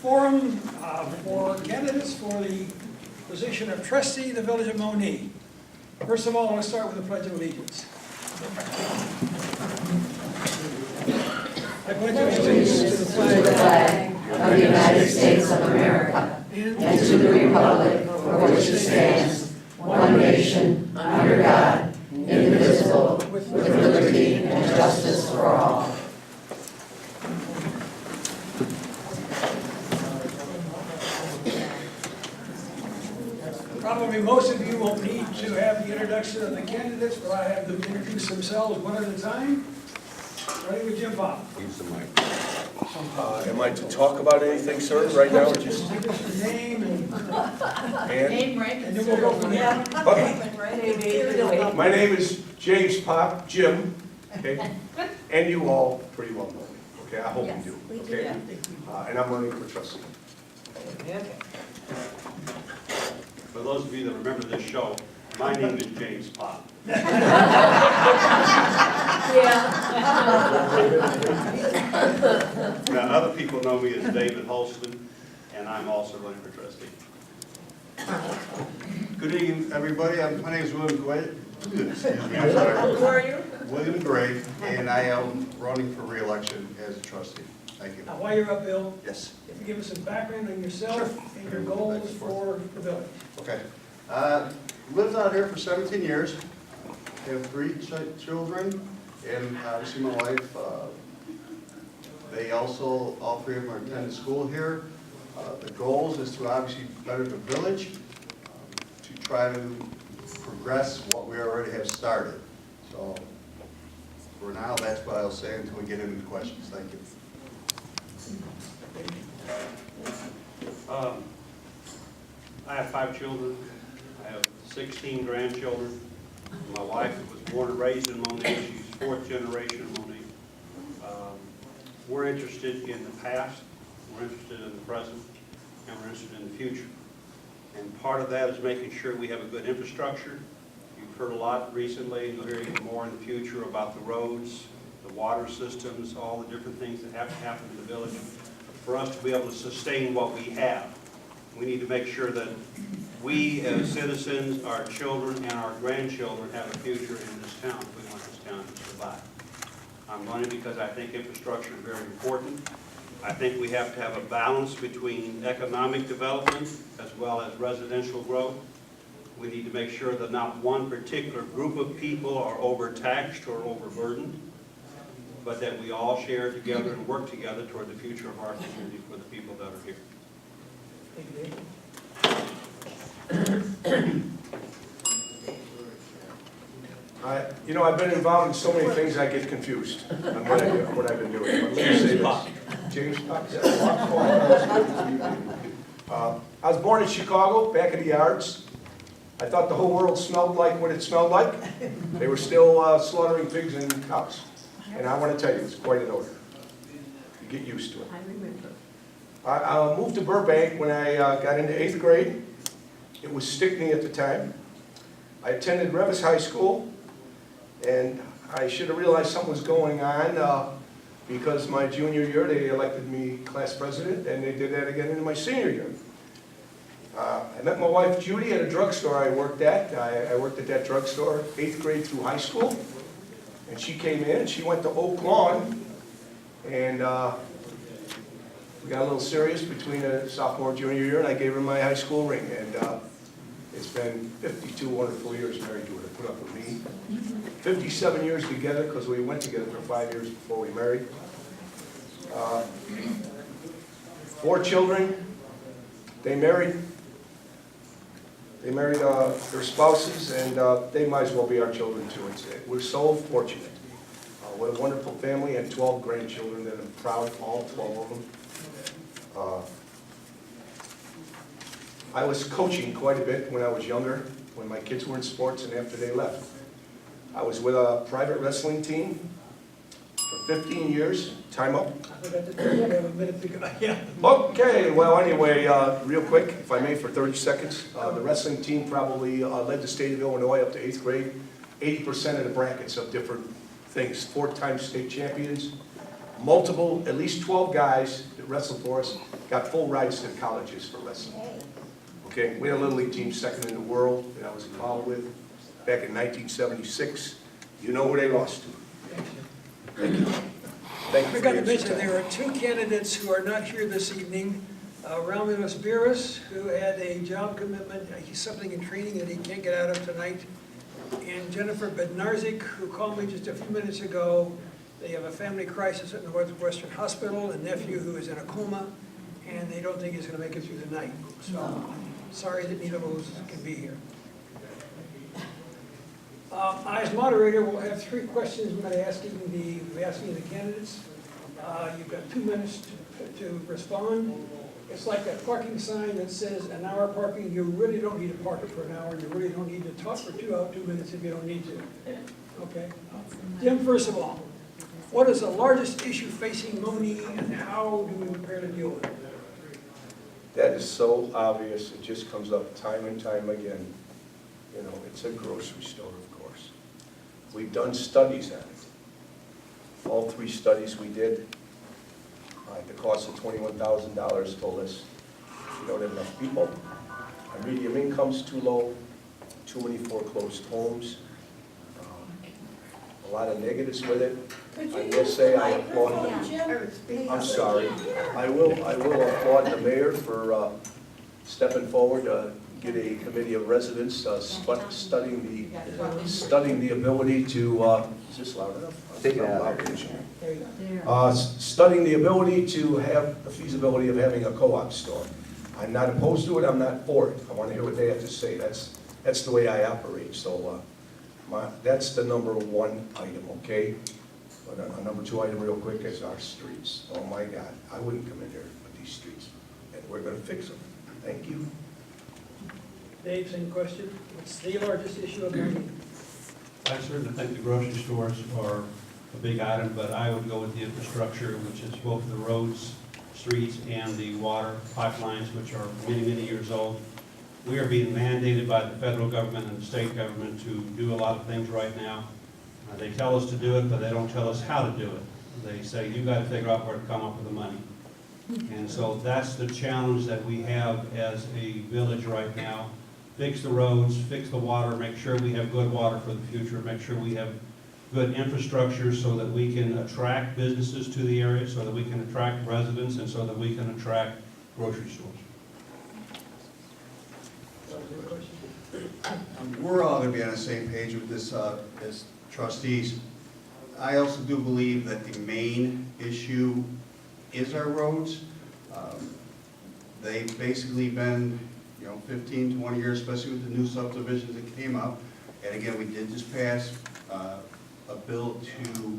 forum for candidates for the position of trustee in the village of Monee. First of all, I want to start with the Pledge of Allegiance. I pledge allegiance to the flag of the United States of America and to the republic for which it stands, one nation, under God, indivisible, with liberty and justice for all. Probably most of you won't need to have the introduction of the candidates, but I have them introduce themselves one at a time. Starting with Jim Bob. Use the mic. Am I to talk about anything, sir, right now, or just? Give us your name and Name, rank, then we'll go from there. Okay. My name is James Pop, Jim, okay? And you all pretty well know me, okay? I hope you do, okay? And I'm running for trustee. For those of you that remember this show, my name is James Pop. Now, other people know me as David Holston, and I'm also running for trustee. Good evening, everybody. My name is William Gray. Excuse me, I'm sorry. Who are you? William Gray, and I am running for re-election as a trustee. Thank you. Now, while you're up, Bill, Yes. if you give us some background on yourself and your goals for the village. Okay. Lived out here for 17 years. Have 3 children, and obviously my wife. They also, all 3 of them are attending school here. The goals is to obviously better the village, to try to progress what we already have started. So for now, that's what I'll say until we get into the questions. Thank you. I have 5 children. I have 16 grandchildren. My wife was born and raised in Monee. She's 4th generation Monee. We're interested in the past, we're interested in the present, and we're interested in the future. And part of that is making sure we have a good infrastructure. You've heard a lot recently, and you'll hear even more in the future about the roads, the water systems, all the different things that have to happen in the village. For us to be able to sustain what we have, we need to make sure that we as citizens, our children, and our grandchildren have a future in this town if we want this town to survive. I'm running because I think infrastructure is very important. I think we have to have a balance between economic development as well as residential growth. We need to make sure that not one particular group of people are overtaxed or overburdened, but that we all share together and work together toward the future of our community for the people that are here. You know, I've been involved in so many things I get confused on what I've been doing. But let me say this. James Pop. I was born in Chicago, back in the yards. I thought the whole world smelled like what it smelled like. They were still slaughtering pigs and cows. And I want to tell you, it's quite an odor. You get used to it. I remember. I moved to Burbank when I got into 8th grade. It was Stickney at the time. I attended Revis High School, and I should have realized something was going on because my junior year they elected me class president, and they did that again in my senior year. I met my wife Judy at a drugstore I worked at. I worked at that drugstore 8th grade through high school, and she came in and she went to Oak Lawn, and we got a little serious between a sophomore and junior year, and I gave her my high school ring. And it's been 52 wonderful years married to her to put up with me. 57 years together, because we went together for 5 years before we married. 4 children. They married their spouses, and they might as well be our children too. We're so fortunate. What a wonderful family, and 12 grandchildren that I'm proud of, all 12 of them. I was coaching quite a bit when I was younger, when my kids were in sports and after they left. I was with a private wrestling team for 15 years. Time up. I forgot to tell you, I have a minute to go. Yeah. Okay, well anyway, real quick, if I may, for 30 seconds. The wrestling team probably led the state of Illinois up to 8th grade. 80% of the brackets of different things. 4-time state champions. Multiple, at least 12 guys that wrestled for us, got full rides to the colleges for wrestling. Okay, we had a Little League team second in the world that I was involved with back in 1976. You know who they lost to. Thank you. Thank I you for forgot to your mention, time. there are two candidates who are not here this evening. Romulus Beerus, who had a job commitment, he's something in training that he can't get out of tonight. And Jennifer Bednarzik, who called me just a few minutes ago. They have a family crisis at Northwestern Hospital, a nephew who is in a coma, and they don't think he's going to make it through the night. So I'm sorry that neither of those can be here. I, as moderator, will have 3 questions I'm going to asking the candidates. You've got 2 minutes to respond. It's like a parking sign that says an hour parking. You really don't need to park it for an hour. You really don't need to talk for 2 minutes if you don't need to. Okay? Jim, first of all, what is the largest issue facing Monee and how do we prepare to deal with it? That is so obvious, it just comes up time and time again. You know, it's a grocery store, of course. We've done studies on it. All 3 studies we did, at the cost of $21,000, told us we don't have enough people, our medium income's too low, too many foreclosed homes, a lot of negatives with it. I will say I applaud the, I'm sorry, I will applaud the mayor for stepping forward to get a committee of residents studying the ability to, is this loud enough? Take it out. There you go. Studying the ability to have the feasibility of having a co-op store. I'm not opposed to it, I'm not for it. I want to hear what they have to say. That's the way I operate. So that's the #1 item, okay? But a #2 item real quick is our streets. Oh my God, I wouldn't come in here with these streets. And we're going to fix them. Thank you. Dave, same question. What's the largest issue of Monee? I certainly think the grocery stores are a big item, but I would go with the infrastructure, which is both the roads, streets, and the water pipelines, which are many, many years old. We are being mandated by the federal government and the state government to do a lot of things right now. They tell us to do it, but they don't tell us how to do it. They say, you got to figure out where to come up with the money. And so that's the challenge that we have as a village right now. Fix the roads, fix the water, make sure we have good water for the future, make sure we have good infrastructure so that we can attract businesses to the area, so that we can attract residents, and so that we can attract grocery stores. We're all going to be on the same page with this as trustees. I also do believe that the main issue is our roads. They've basically been, 15, 20 years, especially with the new subdivisions that came up. And again, we did just pass a bill to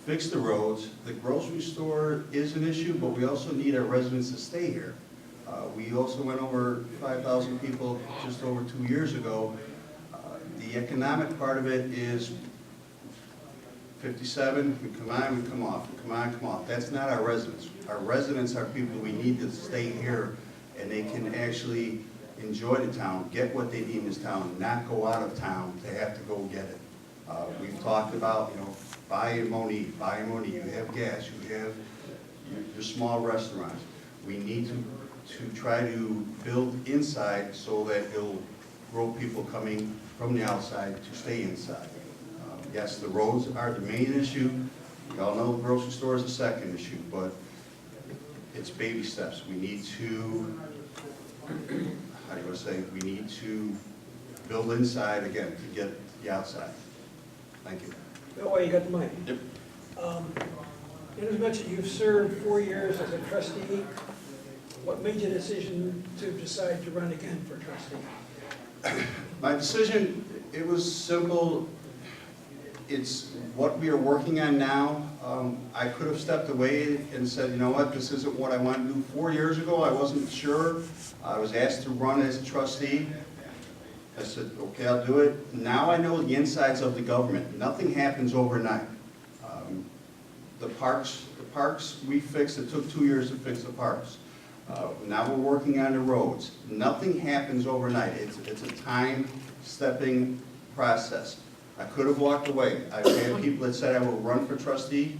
fix the roads. The grocery store is an issue, but we also need our residents to stay here. We also went over 5,000 people just over 2 years ago. The economic part of it is 57, we come on, we come off, we come on, come off. That's not our residents. Our residents are people we need to stay here and they can actually enjoy the town, get what they need in this town, not go out of town to have to go get it. We've talked about, buy in Monee. You have gas, you have your small restaurants. We need to try to build inside so that it'll grow people coming from the outside to stay inside. Yes, the roads are the main issue. We all know the grocery store is the second issue, but it's baby steps. We need to, we need to build inside again to get the outside. Thank you. Oh, you got the mic. Yep. In as much as you've served 4 years as a trustee, what made your decision to decide to run again for trustee? My decision, it was simple. It's what we are working on now. I could have stepped away and said, you know what, this isn't what I want to do. 4 years ago, I wasn't sure. I was asked to run as a trustee. I said, okay, I'll do it. Now I know the insides of the government. Nothing happens overnight. The parks we fixed, it took 2 years to fix the parks. Now we're working on the roads. Nothing happens overnight. It's a time-stepping process. I could have walked away. I've had people that said I will run for trustee.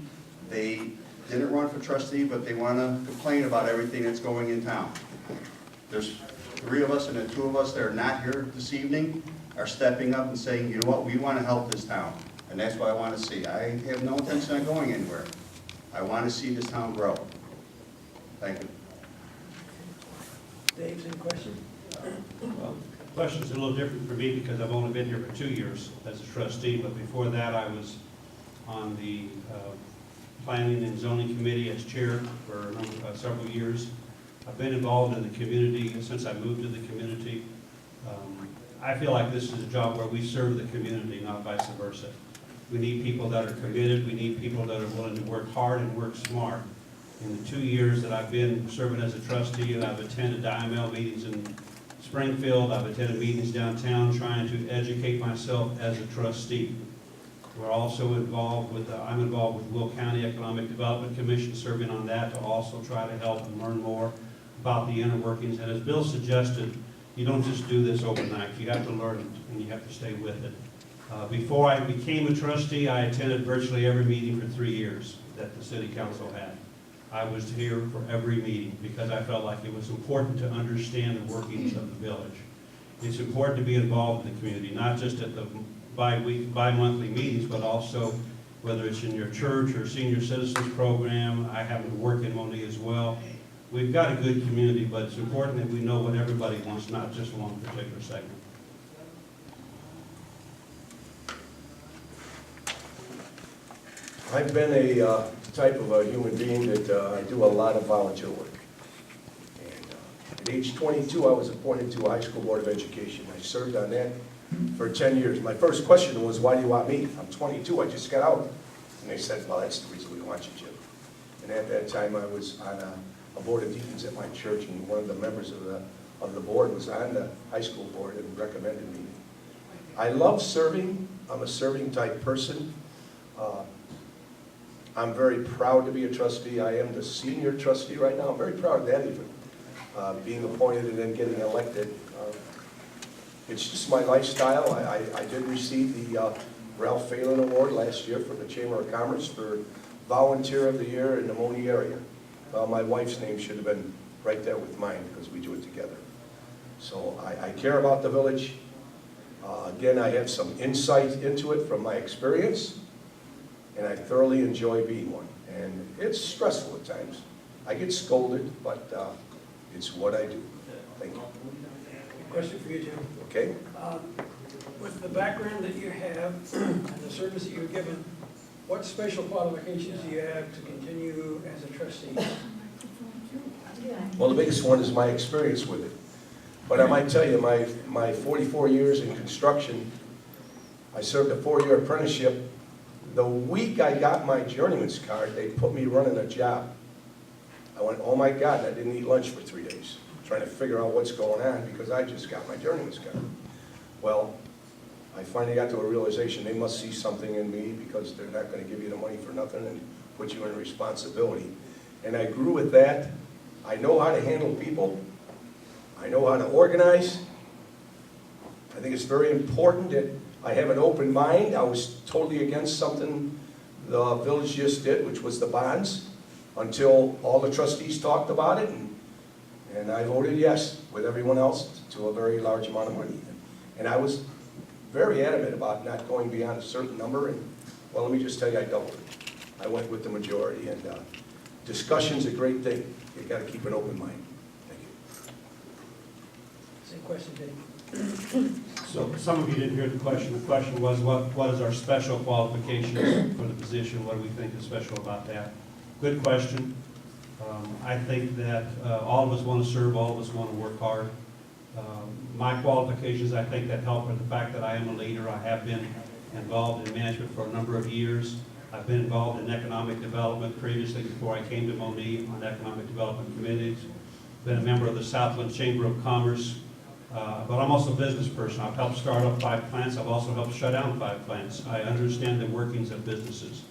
They didn't run for trustee, but they want to complain about everything that's going in town. There's 3 of us, and the 2 of us that are not here this evening are stepping up and saying, you know what, we want to help this town. And that's what I want to see. I have no intention of going anywhere. I want to see this town grow. Thank you. Dave, any questions? Well, the question's a little different for me because I've only been here for 2 years as a trustee, but before that I was on the Planning and Zoning Committee as chair for several years. I've been involved in the community since I moved to the community. I feel like this is a job where we serve the community, not vice versa. We need people that are committed. We need people that are willing to work hard and work smart. In the 2 years that I've been serving as a trustee, and I've attended IML meetings in Springfield, I've attended meetings downtown trying to educate myself as a trustee. We're also involved with, I'm involved with Will County Economic Development Commission, serving on that to also try to help and learn more about the inner workings. And as Bill suggested, you don't just do this overnight. You have to learn it, and you have to stay with it. Before I became a trustee, I attended virtually every meeting for 3 years that the city council had. I was here for every meeting because I felt like it was important to understand the workings of the village. It's important to be involved in the community, not just at the bi-monthly meetings, but also whether it's in your church or senior citizens program. I happen to work in Monee as well. We've got a good community, but it's important that we know what everybody wants, not just one particular segment. I've been a type of a human being that I do a lot of volunteer work. And at age 22, I was appointed to High School Board of Education. I served on that for 10 years. My first question was, why do you want me? I'm 22, I just got out. And they said, well, that's the reason we want you, Jim. And at that time, I was on a board of deacons at my church, and one of the members of the board was on the high school board and recommended me. I love serving. I'm a serving type person. I'm very proud to be a trustee. I am the senior trustee right now. I'm very proud of that even, being appointed and then getting elected. It's just my lifestyle. I did receive the Ralph Phelan Award last year from the Chamber of Commerce for Volunteer of the Year in the Monee area. My wife's name should have been right there with mine because we do it together. So I care about the village. Again, I have some insight into it from my experience, and I thoroughly enjoy being one. And it's stressful at times. I get scolded, but it's what I do. Thank you. Question for you, Jim. Okay? With the background that you have and the service that you've given, what special qualifications do you have to continue as a trustee? Well, the biggest one is my experience with it. But I might tell you, my 44 years in construction, I served a 4-year apprenticeship. The week I got my journeyman's card, they put me running a job. I went, oh my God, and I didn't eat lunch for 3 days, trying to figure out what's going on because I just got my journeyman's card. Well, I finally got to a realization they must see something in me because they're not going to give you the money for nothing and put you in responsibility. And I grew with that. I know how to handle people. I know how to organize. I think it's very important that I have an open mind. I was totally against something the village just did, which was the bonds, until all the trustees talked about it, and I voted yes with everyone else to a very large amount of money. And I was very adamant about not going beyond a certain number, and well, let me just tell you, I doubled it. I went with the majority, and discussion's a great thing. You've got to keep an open mind. Thank you. Same question, Dave. So some of you didn't hear the question. The question was, what is our special qualifications for the position? What do we think is special about that? Good question. I think that all of us want to serve, all of us want to work hard. My qualifications, I think that help are the fact that I am a leader. I have been involved in management for a number of years. I've been involved in economic development previously before I came to Monee on economic development committees. Been a member of the Southland Chamber of Commerce, but I'm also a business person. I've helped start up 5 plants. I've also helped shut down 5 plants. I understand the workings of businesses.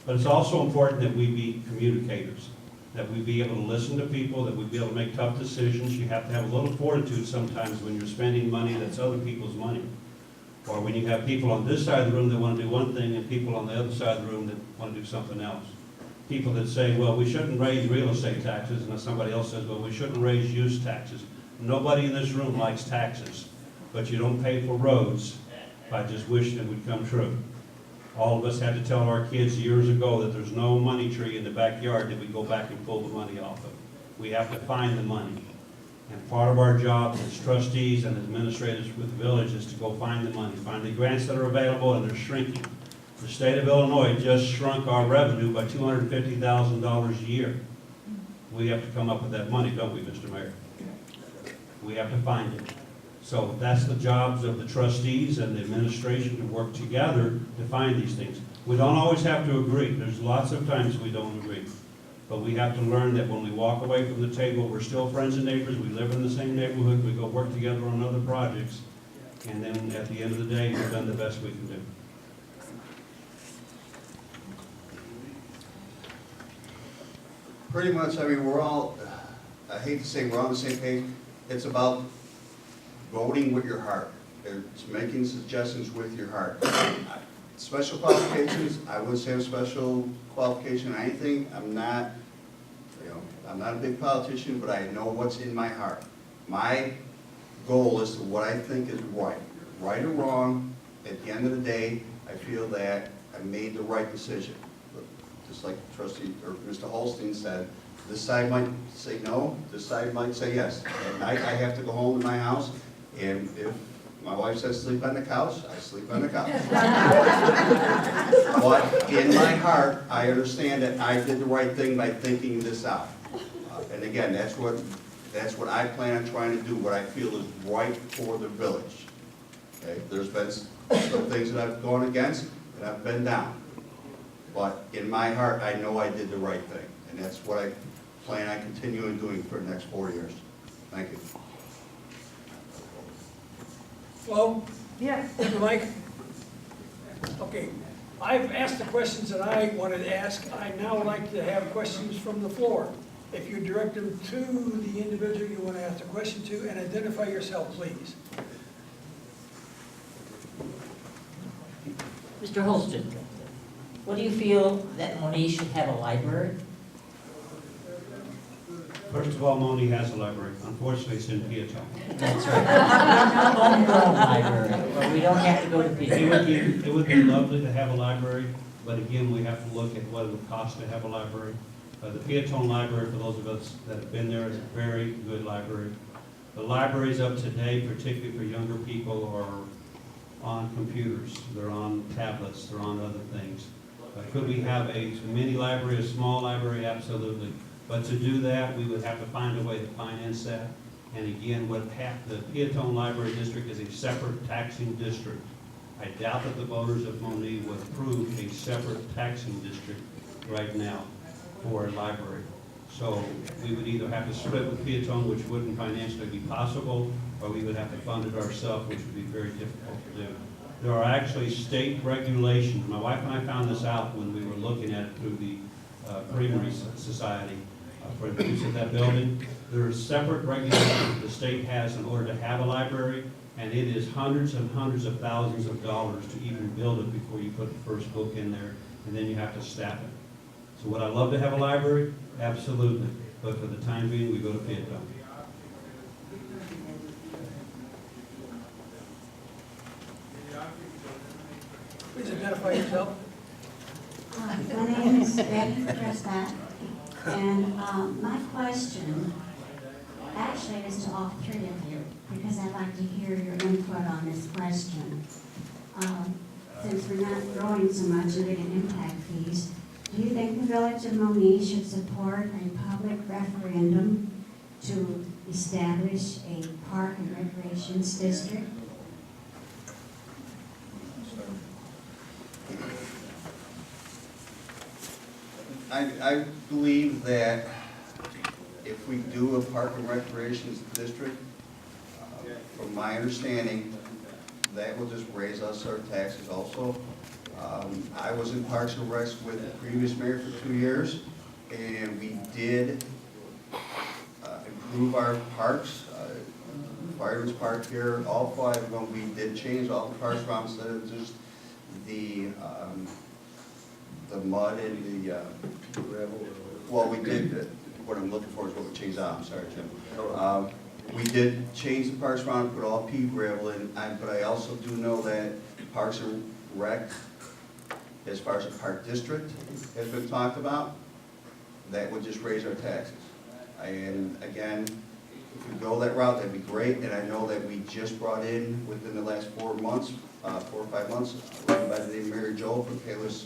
But it's also important that we be communicators, that we be able to listen to people, that we be able to make tough decisions. You have to have a little fortitude sometimes when you're spending money that's other people's money. Or when you have people on this side of the room that want to do one thing and people on the other side of the room that want to do something else. people that say, well, we shouldn't raise real estate taxes, and then somebody else says, well, we shouldn't raise use taxes. Nobody in this room likes taxes, but you don't pay for roads by just wishing it would come true. All of us had to tell our kids years ago that there's no money tree in the backyard that we go back and pull the money off of. We have to find the money. And part of our job as trustees and administrators with the village is to go find the money, find the grants that are available, and they're shrinking. The state of Illinois just shrunk our revenue by $250,000 a year. We have to come up with that money, don't we, Mr. Mayor? We have to find it. So that's the jobs of the trustees and the administration to work together to find these things. We don't always have to agree. There's lots of times we don't agree. But we have to learn that when we walk away from the table, we're still friends and neighbors. We live in the same neighborhood. We go work together on other projects. And then at the end of the day, we've done the best we can do. Pretty much, I mean, we're all, I hate to say we're on the same page. It's about voting with your heart. It's making suggestions with your heart. Special qualifications, I wouldn't say a special qualification or anything. I'm not a big politician, but I know what's in my heart. My goal is to what I think is right. Right or wrong, at the end of the day, I feel that I made the right decision. Just like Trustee, or Mr. Holstein said, this side might say no, this side might say yes. At night, I have to go home to my house, and if my wife says sleep on the couch, I sleep on the couch. But in my heart, I understand that I did the right thing by thinking this out. And again, that's what I plan on trying to do, what I feel is right for the village. Okay? There's been some things that I've gone against, and I've been down. But in my heart, I know I did the right thing, and that's what I plan on continuing doing for the next 4 years. Thank you. Flo? Yeah. Mike? Okay, I've asked the questions that I wanted to ask. I now like to have questions from the floor. If you direct them to the individual you want to ask the question to, and identify yourself, please. Mr. Holston, what do you feel that Monee should have a library? First of all, Monee has a library. Unfortunately, it's in Peatone. That's right. Homegrown library, where we don't have to go to Peatone. It would be lovely to have a library, but again, we have to look at what it would cost to have a library. The Peatone Library, for those of us that have been there, is a very good library. The libraries of today, particularly for younger people, are on computers. They're on tablets. They're on other things. Could we have a mini library, a small library? Absolutely. But to do that, we would have to find a way to finance that. And again, the Peatone Library District is a separate taxing district. I doubt that the voters of Monee would approve a separate taxing district right now for a library. So we would either have to split with Peatone, which wouldn't financially be possible, or we would have to fund it ourselves, which would be very difficult to do. There are actually state regulations. My wife and I found this out when we were looking at it through the Creamery Society for the use of that building. There are separate regulations the state has in order to have a library, and it is hundreds and hundreds of thousands of dollars to even build it before you put the first book in there, and then you have to staff it. So would I love to have a library? Absolutely. But for the time being, we go to Peatone. Please identify yourself. My name is Syd Dresback, and my question actually is to all three of you, because I'd like to hear your input on this question. Since we're not growing so much and getting impact fees, do you think the village of Monee should support a public referendum to establish a park and recreations district? I believe that if we do a park and recreations district, from my understanding, that will just raise us our taxes also. I was in Parks and Recs with the previous mayor for 2 years, and we did improve our parks. Fireman's Park here, all 5 of them, we did change all the parks around, instead of just the the mud and the, Gravel well, we did, what I'm looking for is what we changed out, I'm sorry, Jim. We did change the parks around, put all pea gravel in, but I also do know that Parks and Rec, as far as the park district has been talked about, that would just raise our taxes. And again, if we go that route, that'd be great, and I know that we just brought in, within the last 4 months, 4 or 5 months, a lady by the name of Mary Jo from Payless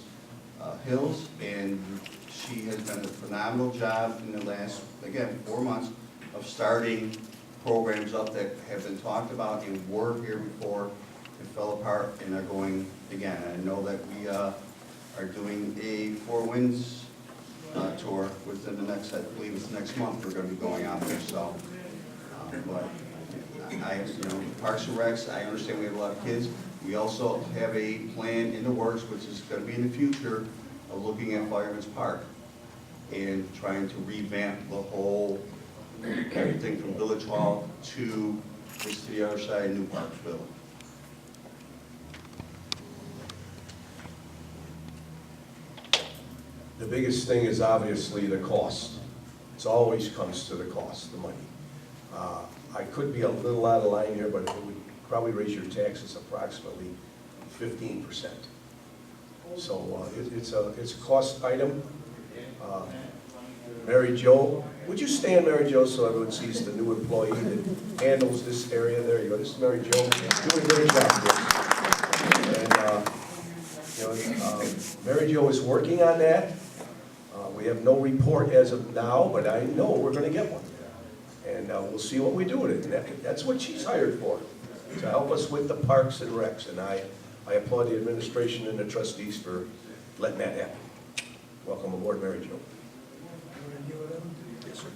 Hills, and she has done a phenomenal job in the last, again, 4 months of starting programs up that have been talked about and were here before and fell apart and are going again. I know that we are doing a Four Winds tour within the next, I believe it's next month, we're going to be going out there, so. But Parks and Recs, I understand we have a lot of kids. We also have a plan in the works, which is going to be in the future, of looking at Fireman's Park and trying to revamp the whole, everything from Village Hall to the other side, New Parksville. The biggest thing is obviously the cost. It always comes to the cost, the money. I could be a little out of line here, but it would probably raise your taxes approximately 15%. So it's a cost item. Mary Jo, would you stand, Mary Jo, so everyone sees the new employee that handles this area? There you go. This is Mary Jo, doing a great job. And Mary Jo is working on that. We have no report as of now, but I know we're going to get one. And we'll see what we do with it. And that's what she's hired for, to help us with the parks and recs. And I applaud the administration and the trustees for letting that happen. Welcome aboard, Mary Jo. Yes, sir.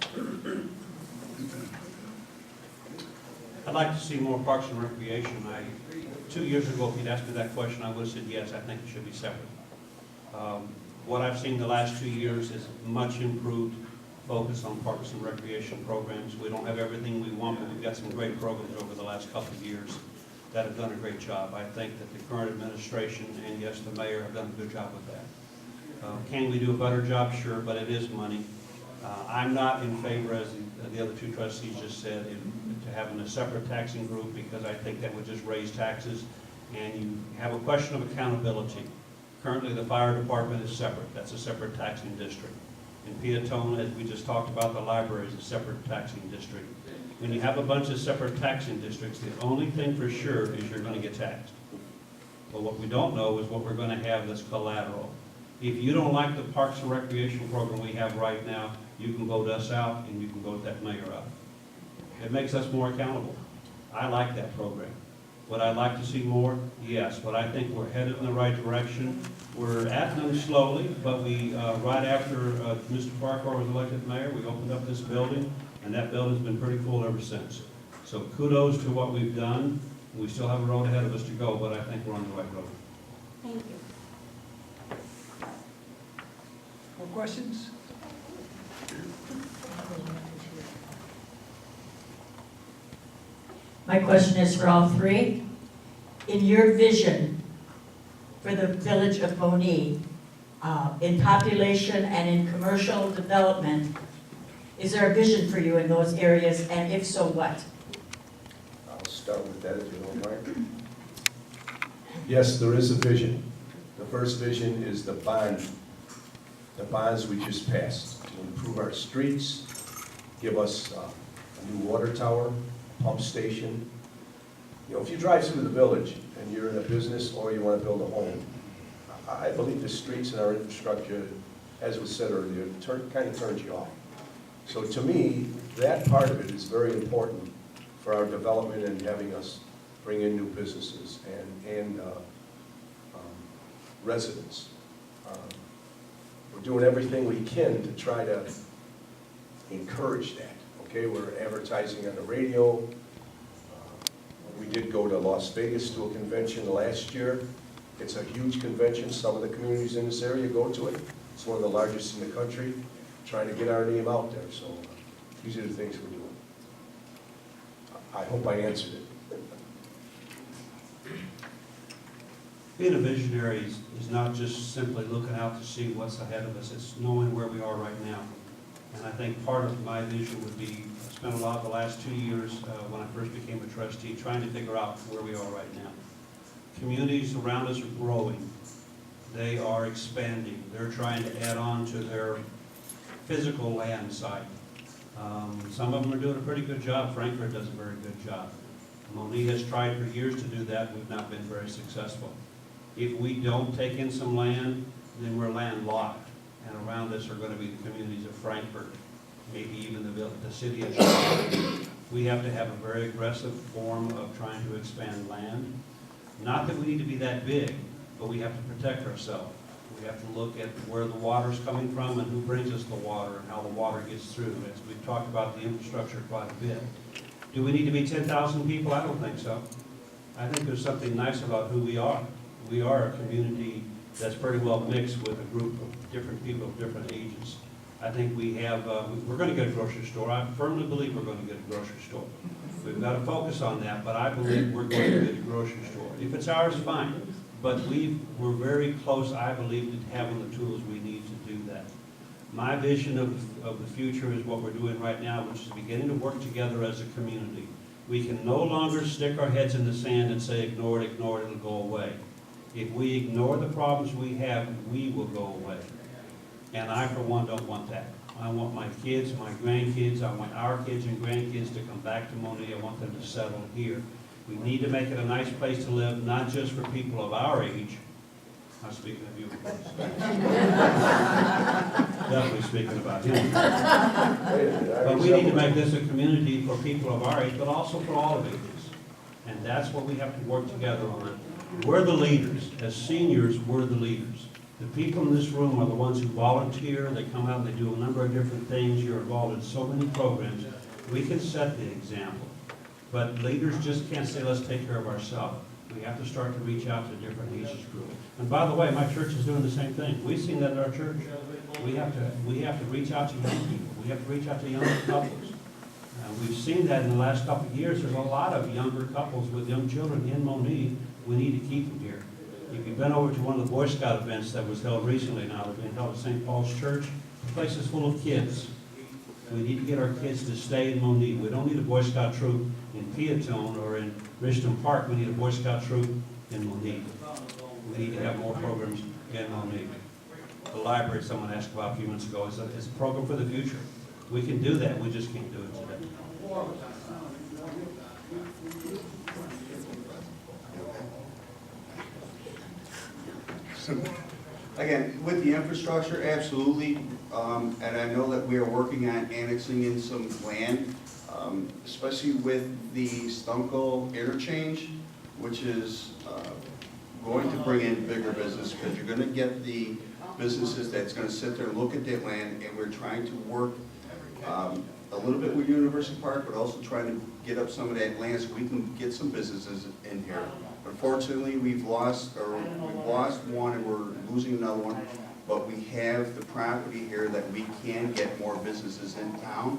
I'd like to see more parks and recreation. 2 years ago, if you'd asked me that question, I would have said yes, I think it should be separate. What I've seen the last 2 years is much improved focus on parks and recreation programs. We don't have everything we want, but we've got some great programs over the last couple of years that have done a great job. I think that the current administration and yes, the mayor have done a good job with that. Can we do a better job? Sure, but it is money. I'm not in favor, as the other two trustees just said, to having a separate taxing group, because I think that would just raise taxes, and you have a question of accountability. Currently, the fire department is separate. That's a separate taxing district. In Peatone, as we just talked about, the library is a separate taxing district. When you have a bunch of separate taxing districts, the only thing for sure is you're going to get taxed. But what we don't know is what we're going to have that's collateral. If you don't like the Parks and Recreation program we have right now, you can vote us out and you can vote that mayor out. It makes us more accountable. I like that program. Would I like to see more? Yes, but I think we're headed in the right direction. We're at them slowly, but we, right after Mr. Farquhar was elected mayor, we opened up this building, and that building's been pretty full ever since. So kudos to what we've done. We still have a road ahead of us to go, but I think we're on the right road. Thank you. More questions? My question is for all three. In your vision for the village of Monee, in population and in commercial development, is there a vision for you in those areas, and if so, what? I'll start with that if you don't mind. Yes, there is a vision. The first vision is the bonds we just passed to improve our streets, give us a new water tower, pump station. You know, if you drive through the village and you're in a business or you want to build a home, I believe the streets and our infrastructure, as was said earlier, kind of turns you off. So to me, that part of it is very important for our development and having us bring in new businesses and residents. We're doing everything we can to try to encourage that. Okay, we're advertising on the radio. We did go to Las Vegas to a convention last year. It's a huge convention. Some of the communities in this area go to it. It's one of the largest in the country. Trying to get our name out there. So these are the things we're doing. I hope I answered it. being a visionary is not just simply looking out to see what's ahead of us, it's knowing where we are right now. And I think part of my vision would be, I spent a lot of the last 2 years when I first became a trustee trying to figure out where we are right now. Communities around us are growing. They are expanding. They're trying to add on to their physical land site. Some of them are doing a pretty good job. Frankfurt does a very good job. Monee has tried for years to do that. We've not been very successful. If we don't take in some land, then we're landlocked. And around us are going to be the communities of Frankfurt, maybe even the city of Chicago. We have to have a very aggressive form of trying to expand land. Not that we need to be that big, but we have to protect ourselves. We have to look at where the water's coming from and who brings us the water and how the water gets through. As we've talked about the infrastructure quite a bit. Do we need to be 10,000 people? I don't think so. I think there's something nice about who we are. We are a community that's pretty well mixed with a group of different people of different ages. I think we have, we're going to get a grocery store. I firmly believe we're going to get a grocery store. We've got to focus on that, but I believe we're going to get a grocery store. If it's ours, fine. But we're very close, I believe, to having the tools we need to do that. My vision of the future is what we're doing right now, which is beginning to work together as a community. We can no longer stick our heads in the sand and say, ignore it, it'll go away. If we ignore the problems we have, we will go away. And I, for one, don't want that. I want my kids, my grandkids, I want our kids and grandkids to come back to Monee. I want them to settle here. We need to make it a nice place to live, not just for people of our age. I'm speaking of you, of course. Definitely speaking about him. But we need to make this a community for people of our age, but also for all of ages. And that's what we have to work together on. We're the leaders. As seniors, we're the leaders. The people in this room are the ones who volunteer. They come out and they do a number of different things. You're involved in so many programs. We can set the example. But leaders just can't say, let's take care of ourselves. We have to start to reach out to different ages groups. And by the way, my church is doing the same thing. We've seen that in our church. We have to reach out to young people. We have to reach out to young couples. We've seen that in the last couple of years. There's a lot of younger couples with young children in Monee. We need to keep them here. If you've been over to one of the Boy Scout events that was held recently now, that's been held at St. Paul's Church, the place is full of kids. We need to get our kids to stay in Monee. We don't need a Boy Scout troop in Peatone or in Richmond Park. We need a Boy Scout troop in Monee. We need to have more programs in Monee. The library, someone asked about a few minutes ago, is a program for the future. We can do that. We just can't do it today. Again, with the infrastructure, absolutely, and I know that we are working on annexing in some land, especially with the Stunkel interchange, which is going to bring in bigger business, because you're going to get the businesses that's going to sit there and look at that land, and we're trying to work a little bit with University Park, but also trying to get up some of that land so we can get some businesses in here. Unfortunately, we've lost one and we're losing another one, but we have the property here that we can get more businesses in town.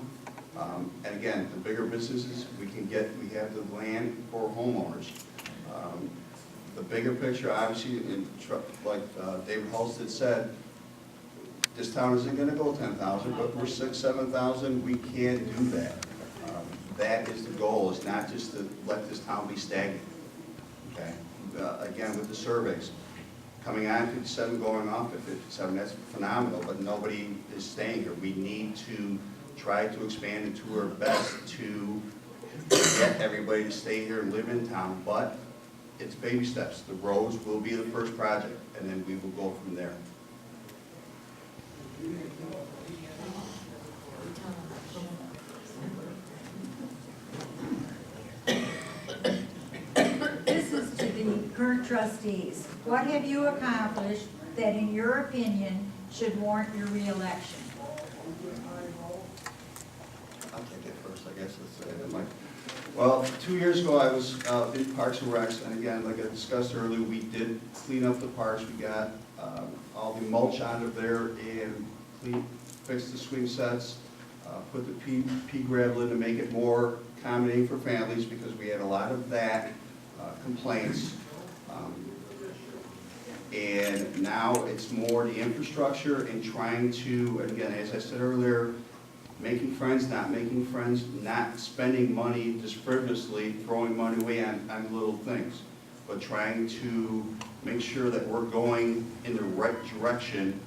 And again, the bigger businesses we have the land for homeowners. The bigger picture, obviously, like David Halstead said, this town isn't going to go 10,000, but we're 6,000, 7,000. We can do that. That is the goal. It's not just to let this town be stagnant. Okay. Again, with the surveys, coming on 57, going off at 57, that's phenomenal, but nobody is staying here. We need to try to expand and do our best to get everybody to stay here and live in town, but it's baby steps. The roads will be the first project, and then we will go from there. This is to the current trustees. What have you accomplished that, in your opinion, should warrant your reelection? I'll take it first, I guess. Let's say that, Mike. Well, 2 years ago, I was in Parks and Recs, and again, like I discussed earlier, we did clean up the parks. We got all the mulch out of there and fixed the swing sets, put the pea gravel in to make it more accommodating for families, because we had a lot of that complaints. And now it's more the infrastructure and trying to, and again, as I said earlier, making friends, not making friends, not spending money just frivolously, throwing money away on little things, but trying to make sure that we're going in the right direction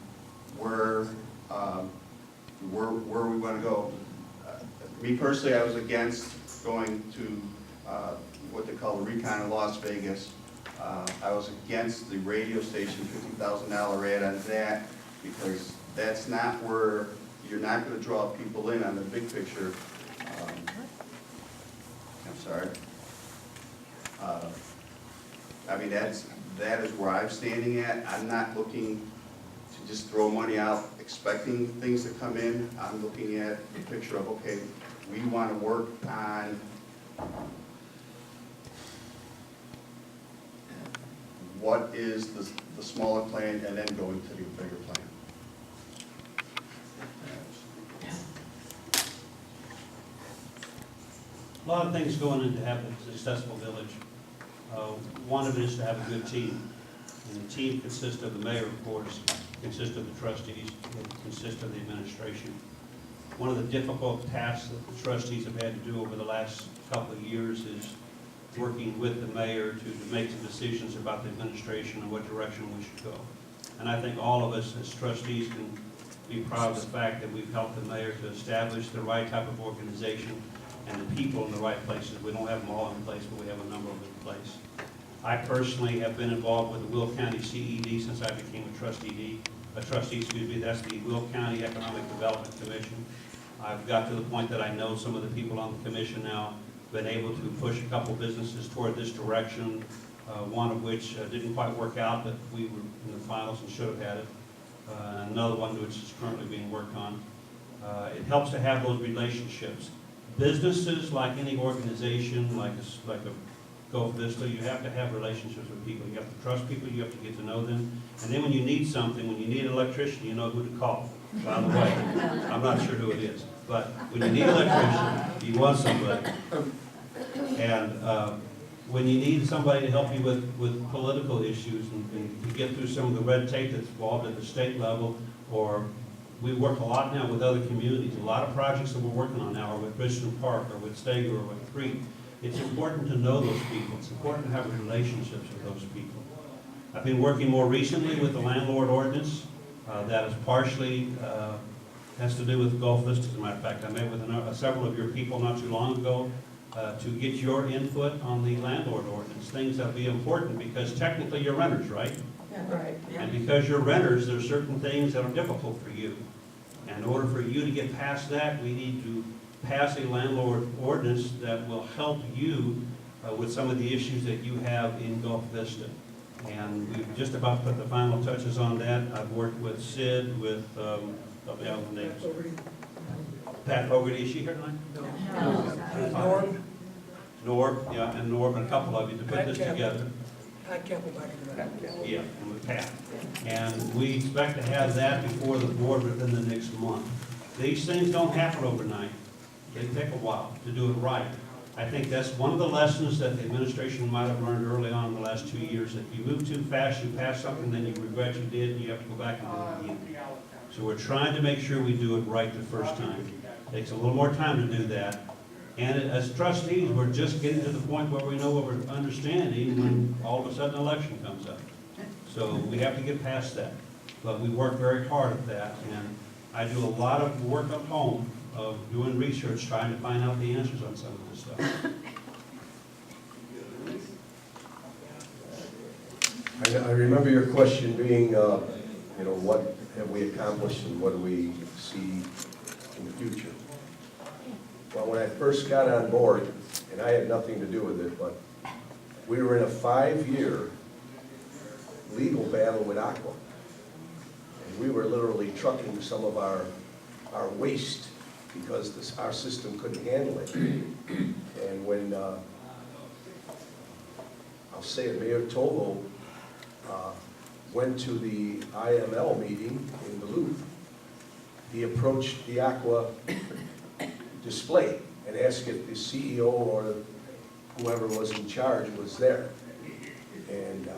where we want to go. Me personally, I was against going to what they call the recon in Las Vegas. I was against the radio station $50,000 ad on that, because that's not where you're not going to draw people in on the big picture. I'm sorry. I mean, that is where I'm standing at. I'm not looking to just throw money out expecting things to come in. I'm looking at the picture of, okay, we want to work on what is the smaller plan and then going to the bigger plan. A lot of things going into having a successful village. One of it is to have a good team. And the team consists of the mayor, of course, consists of the trustees, consists of the administration. One of the difficult tasks that the trustees have had to do over the last couple of years is working with the mayor to make some decisions about the administration and what direction we should go. And I think all of us as trustees can be proud of the fact that we've helped the mayor to establish the right type of organization and the people in the right places. We don't have them all in place, but we have a number of them in place. I personally have been involved with the Will County CED since I became a trustee. That's the Will County Economic Development Commission. I've got to the point that I know some of the people on the commission now, been able to push a couple businesses toward this direction, one of which didn't quite work out, but we were in the finals and should have had it. Another one which is currently being worked on. It helps to have those relationships. Businesses, like any organization, like a Golf Vista, you have to have relationships with people. You have to trust people, you have to get to know them. And then when you need something, when you need an electrician, you know who to call. By the way, I'm not sure who it is, but when you need an electrician, you want somebody. And when you need somebody to help you with political issues and to get through some of the red tape that's involved at the state level, or we work a lot now with other communities. A lot of projects that we're working on now are with Christian Park or with Steger or with Creek. It's important to know those people. It's important to have relationships with those people. I've been working more recently with the landlord ordinance. That is partially has to do with Golf Vista, as a matter of fact. I met with several of your people not too long ago to get your input on the landlord ordinance. Things that will be important because technically you're renters, right? Yeah, right. And because you're renters, there's certain things that are difficult for you. And in order for you to get past that, we need to pass a landlord ordinance that will help you with some of the issues that you have in Golf Vista. And we've just about put the final touches on that. I've worked with Syd, with Pat Fogarty, is she here tonight? Norm? Norb, yeah, and Norb and a couple of you to put this together. I can't go back to that. Yeah, and with Pat. And we expect to have that before the board within the next month. These things don't happen overnight. They take a while to do it right. I think that's one of the lessons that the administration might have learned early on in the last 2 years, that if you move too fast, you pass something, then you regret you did, and you have to go back and do it again. So we're trying to make sure we do it right the first time. It takes a little more time to do that. And as trustees, we're just getting to the point where we know what we're understanding when all of a sudden an election comes up. So we have to get past that. But we work very hard at that. And I do a lot of work at home of doing research, trying to find out the answers on some of this stuff. I remember your question being, what have we accomplished and what do we see in the future? Well, when I first got on board, and I had nothing to do with it, but we were in a 5-year legal battle with Aqua. And we were literally trucking some of our waste because our system couldn't handle it. And when, I'll say it, Mayor Tovo went to the IML meeting in Duluth, he approached the Aqua display and asked if the CEO or whoever was in charge was there. And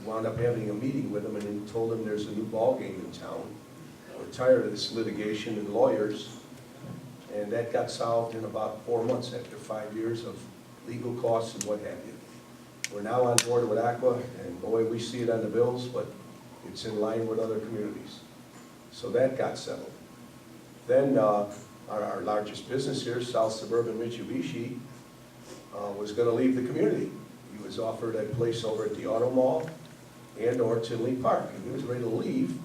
wound up having a meeting with him and told him there's a new ballgame in town. We're tired of this litigation and lawyers. And that got solved in about 4 months after 5 years of legal costs and what have you. We're now on board with Aqua, and boy, we see it on the bills, but it's in line with other communities. So that got settled. Then our largest business here, South Suburban Mitsubishi, was going to leave the community. He was offered a place over at the Auto Mall and or Tinley Park, and he was ready to leave.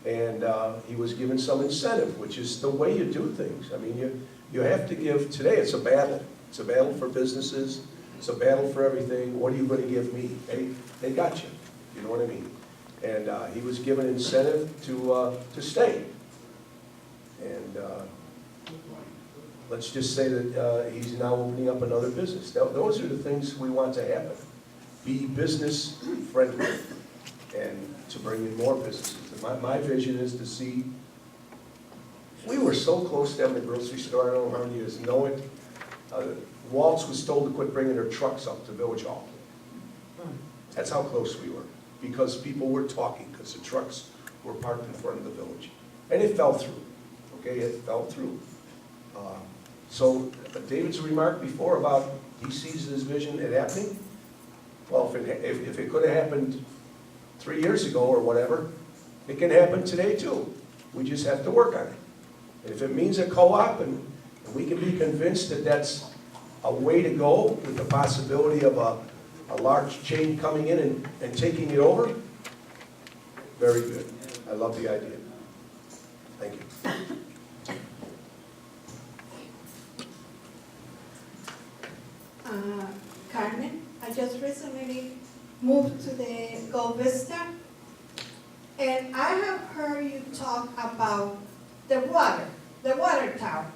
And he was given some incentive, which is the way you do things. I mean, you have to give, today it's a battle. It's a battle for businesses. It's a battle for everything. What are you going to give me? They got you. You know what I mean? And he was given incentive to stay. And let's just say that he's now opening up another business. Those are the things we want to happen. Be business friendly and to bring in more businesses. And my vision is to see, we were so close to having a grocery store, I don't know how many years know it. Waltz was told to quit bringing their trucks up to Village Hall. That's how close we were, because people were talking, because the trucks were parked in front of the village. And it fell through, okay, it fell through. So David's remark before about he sees his vision it happening, well, if it could have happened 3 years ago or whatever, it can happen today too. We just have to work on it. And if it means a co-op and we can be convinced that that's a way to go with the possibility of a large chain coming in and taking it over, very good. I love the idea. Thank you. Carmen, I just recently moved to the Golf Vista, and I have heard you talk about the water tower.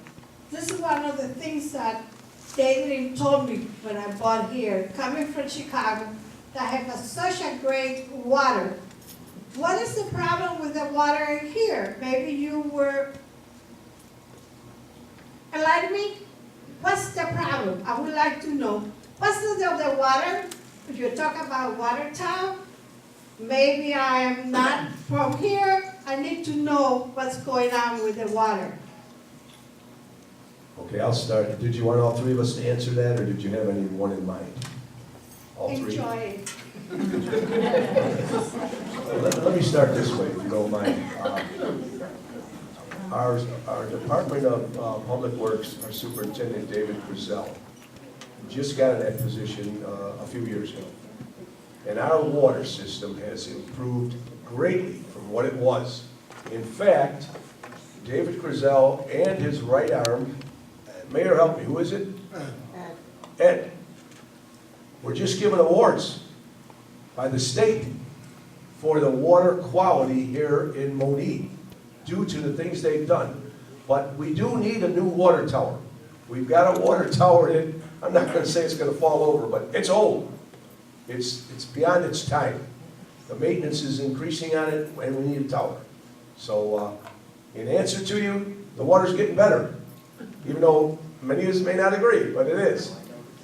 This is one of the things that David told me when I bought here, coming from Chicago, that have such a great water. What is the problem with the water here? Maybe you were, enlighten me? What's the problem? I would like to know. What's the water? You talk about water tower. Maybe I am not from here. I need to know what's going on with the water. Okay, I'll start. Did you want all three of us to answer that, or did you have any one in mind? All three? Enjoy it. Let me start this way, if you don't mind. Our Department of Public Works, our Superintendent, David Frizzell, just got in that position a few years ago. And our water system has improved greatly from what it was. In fact, David Frizzell and his right arm, Mayor, help me, who is it? Ed. We're just given awards by the state for the water quality here in Monee due to the things they've done. But we do need a new water tower. We've got a water tower in, I'm not going to say it's going to fall over, but it's old. It's beyond its time. The maintenance is increasing on it, and we need a tower. So, in answer to you, the water's getting better. Even though many of us may not agree, but it is.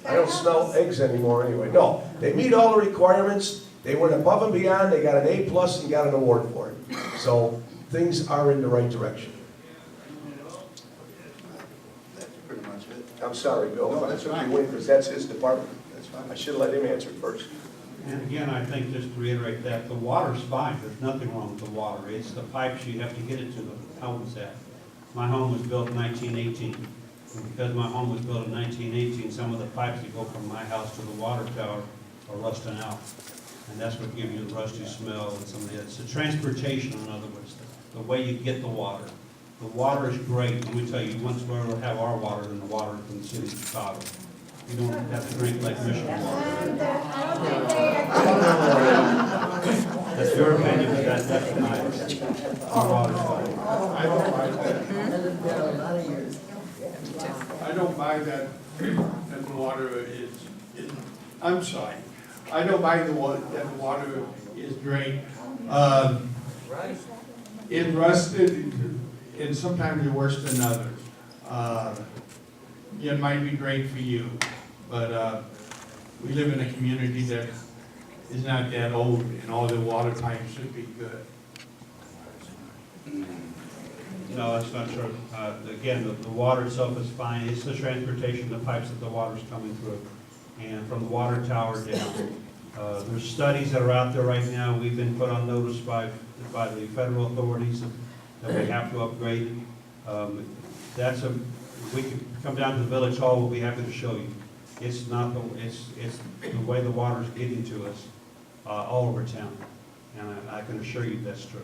I don't smell eggs anymore anyway. No, they meet all the requirements. They went above and beyond. They got an A+ and got an award for it. So things are in the right direction. That's pretty much it. I'm sorry, Bill. No, that's fine. Because that's his department. That's fine. I should have let him answer it first. And again, I think just to reiterate that, the water's fine, there's nothing wrong with the water. It's the pipes you have to get it to the homes at. My home was built in 1918. And because my home was built in 1918, some of the pipes that go from my house to the water tower are rusting out. And that's what gives you the rusty smell and some of the, it's the transportation, in other words, the way you get the water. The water is great. Let me tell you, once we'll have our water than the water from the city of Chicago. You don't have to drink Lake Michigan water. And I don't think they agree. That's your opinion, but that's mine. Our water's fine. I don't buy that. I don't buy that the water is, I'm sorry. I don't buy that the water is drained. It rusted, and sometimes it's worse than others. It might be great for you, but we live in a community that is not that old, and all the water pipes should be good. No, that's not true. Again, the water itself is fine. It's the transportation, the pipes that the water's coming through. And from the water tower down, there's studies that are out there right now. We've been put on notice by the federal authorities that we have to upgrade. We can come down to the village hall, we'll be happy to show you. It's not it's the way the water's getting to us all over town. And I can assure you that's true.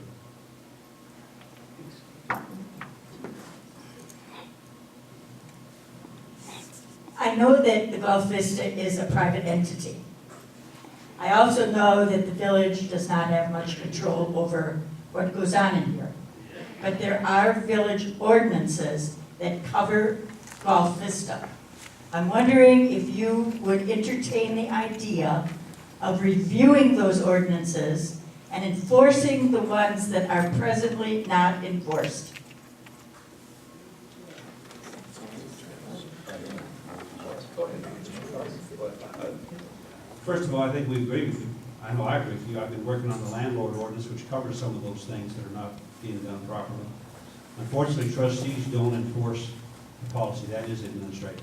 I know that the Golf Vista is a private entity. I also know that the village does not have much control over what goes on in here. But there are village ordinances that cover Golf Vista. I'm wondering if you would entertain the idea of reviewing those ordinances and enforcing the ones that are presently not enforced. First of all, I think we agree with you. I know I agree with you. I've been working on the landlord ordinance, which covers some of those things that are not being done properly. Unfortunately, trustees don't enforce the policy. That is administrative.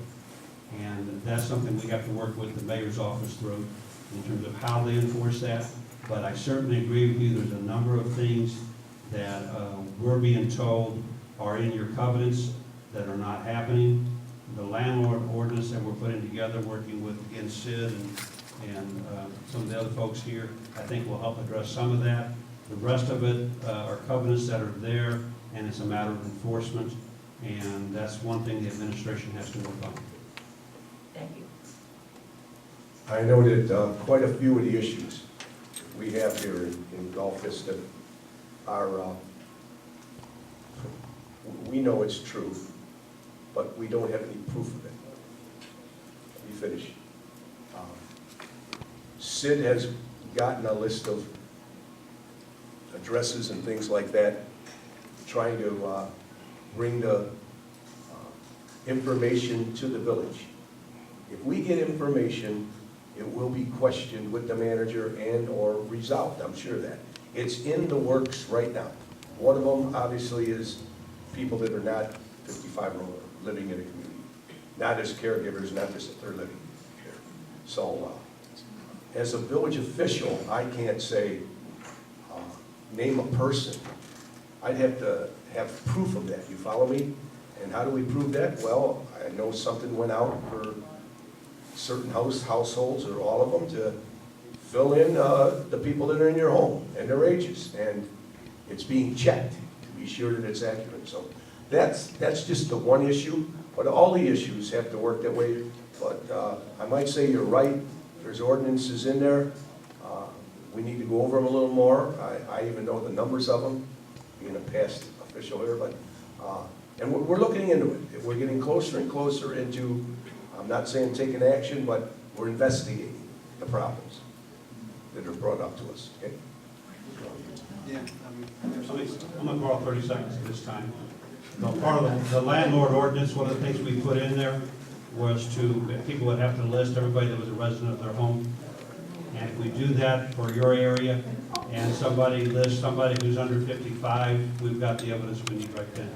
And that's something we have to work with the mayor's office through in terms of how they enforce that. But I certainly agree with you. There's a number of things that we're being told are in your covenants that are not happening. The landlord ordinance that we're putting together, working with, again, Syd and some of the other folks here, I think will help address some of that. The rest of it are covenants that are there, and it's a matter of enforcement, and that's one thing the administration has to work on. Thank you. I know that quite a few of the issues we have here in Golf Vista are, we know it's true, but we don't have any proof of it. Let me finish. Syd has gotten a list of addresses and things like that, trying to bring the information to the village. If we get information, it will be questioned with the manager and/or resolved, I'm sure of that. It's in the works right now. One of them, obviously, is people that are not 55 or older, living in a community. Not as caregivers, not just that they're living here. So, as a village official, I can't say, name a person. I'd have to have proof of that, you follow me? And how do we prove that? Well, I know something went out for certain households, or all of them, to fill in the people that are in your home and their ages. And it's being checked to be sure that it's accurate. So that's just the one issue, but all the issues have to work that way. But I might say you're right. There's ordinances in there. We need to go over them a little more. I even know the numbers of them, being a past official here, but and we're looking into it. We're getting closer and closer into, I'm not saying taking action, but we're investigating the problems that are brought up to us, okay? Yeah, I'm going to borrow 30 seconds at this time. Now, part of the landlord ordinance, one of the things we put in there was people would have to list everybody that was a resident of their home. And if we do that for your area, and somebody lists somebody who's under 55, we've got the evidence we need right then.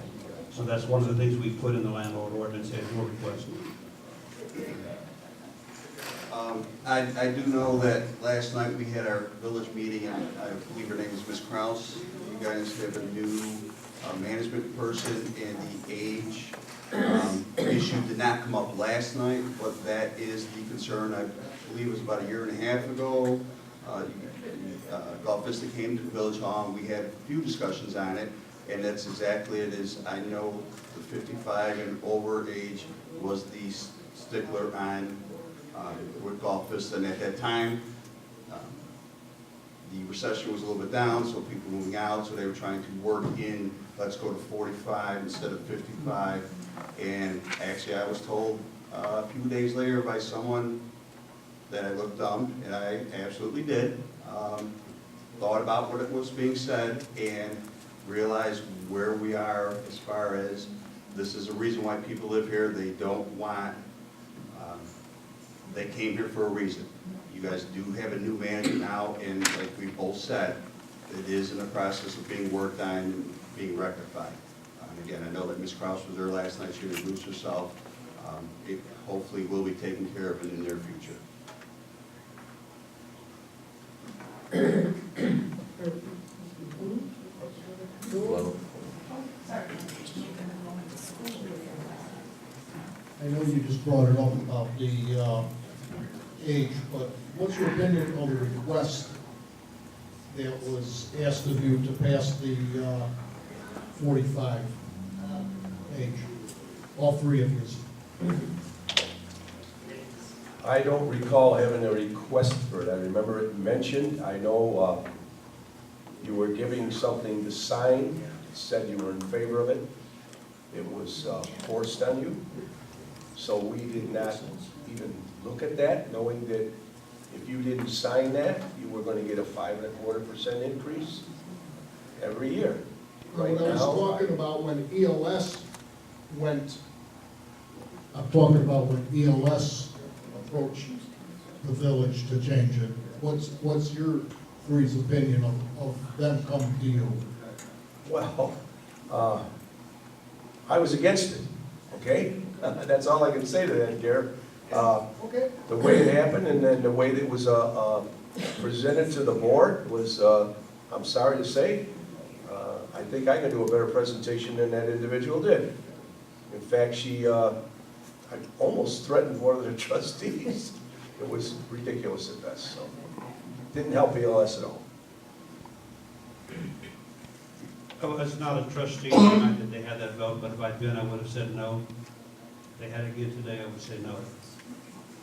So that's one of the things we put in the landlord ordinance at your request. I do know that last night we had our village meeting, and I believe her name is Ms. Kraus. You guys have a new management person, and the age issue did not come up last night, but that is the concern. I believe it was about a year and a half ago. Golf Vista came to the village hall, and we had a few discussions on it, and that's exactly it is. I know the 55 and over age was the stickler on with Golf Vista, and at that time, the recession was a little bit down, so people were moving out, so they were trying to work in, let's go to 45 instead of 55, and actually I was told a few days later by someone that I looked dumb, and I absolutely did, thought about what it was being said, and realized where we are as far as this is a reason why people live here. They don't want they came here for a reason. You guys do have a new manager now, and like we both said, it is in the process of being worked on and being rectified. Again, I know that Ms. Kraus was there last night, she introduced herself. It hopefully will be taken care of in the near future. I know you just brought it up about the age, but what's your opinion on the request that was asked of you to pass the 45 age, all three of you? I don't recall having a request for it. I remember it mentioned. I know you were giving something to sign, said you were in favor of it. It was forced on you. So we did not even look at that, knowing that if you didn't sign that, you were going to get a 5.25% increase every year. Right When I was now, talking about when ELS went, I'm talking about when ELS approached the village to change it. What's your three's opinion of them coming to you? well, I was against it, okay? That's all I can say to that, Gare. Okay. The way it happened and then the way that it was presented to the board was, I'm sorry to say, I think I can do a better presentation than that individual did. In fact, she I almost threatened one of the trustees. It was ridiculous at best, so didn't help ELS at all. I was not a trustee the night that they had that vote, but if I'd been, I would have said no. If they had it again today, I would say no.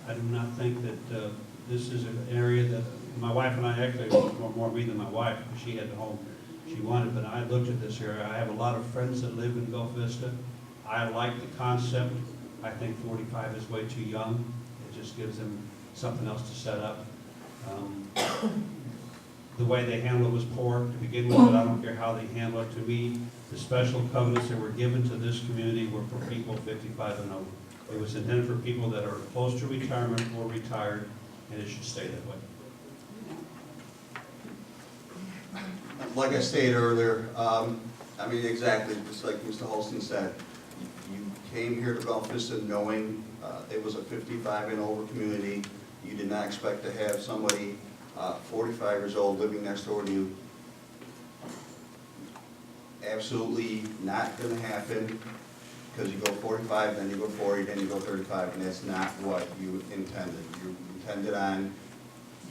I do not think that this is an area that, my wife and I actually, more me than my wife, because she had the home she wanted, but I looked at this area. I have a lot of friends that live in Golf Vista. I like the concept. I think 45 is way too young. It just gives them something else to set up. The way they handled it was poor to begin with, but I don't care how they handle it. To me, the special covenants that were given to this community were for people 55 and over. It was intended for people that are close to retirement or retired, and it should stay that way. Like I stated earlier, I mean, exactly, just like Mr. Holston said, you came here to Golf Vista knowing it was a 55 and over community. You did not expect to have somebody 45 years old living next door to you. Absolutely not going to happen, because you go 45, then you go 40, then you go 35, and that's not what you intended. You intended on,